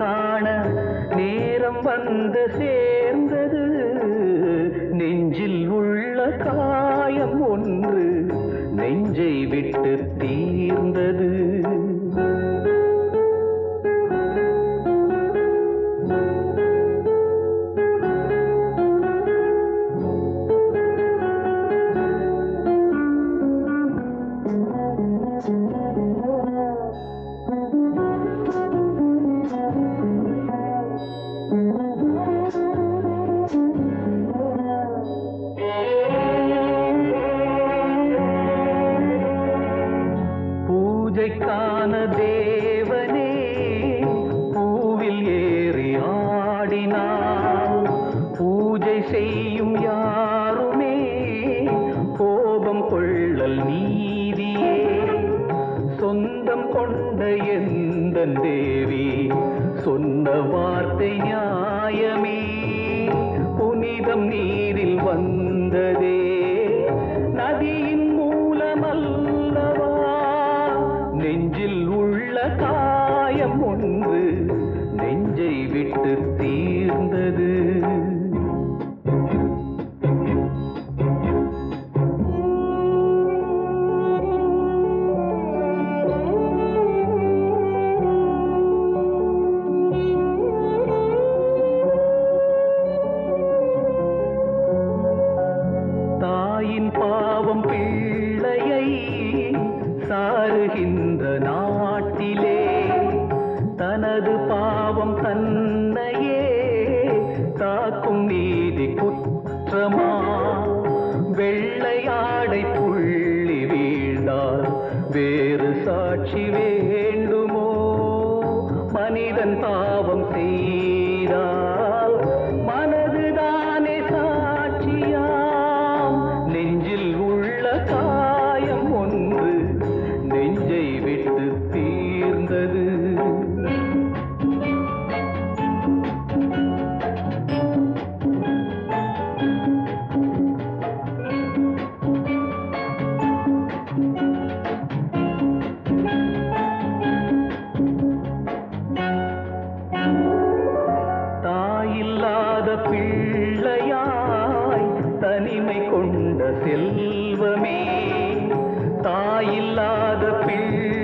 காண நேரம் வந்து சேர்ந்தது. நெஞ்சில் உள்ள காயம் ஒன்று நெஞ்சை விட்டு தீர்ந்தது. பூஜைக்கான தேவனே பூவில் ஏறி ஆடினார். பூஜை செய்யும் யாருமே கோபம் கொள்ளல் நீதியே. சொந்தம் கொண்ட எந்தன் தேவி சொன்ன வார்த்தை நியாயமே. புனிதம் நீரில் வந்ததே நதியின் மூலமல்லவா. நெஞ்சில் உள்ள காயம் ஒன்று நெஞ்சை விட்டு தீர்ந்தது. தாயின் பாவம் பிள்ளையை சாருகின்ற நாட்டிலே தனது பாவம் தன்னையே தாக்கும் நீதி குற்றமா. வெள்ளையாடை புள்ளி வீழ்ந்தால் வேறு சாட்சி வேண்டுமோ. மனிதன் பாவம் செய்தால் மனதுதானே சாட்சியாம். நெஞ்சில் உள்ள காயம் ஒன்று நெஞ்சை விட்டு தீர்ந்தது. தாயில்லாத பிள்ளையாய் தனிமை கொண்ட செல்வமே. தாயில்லாத பிள்ளை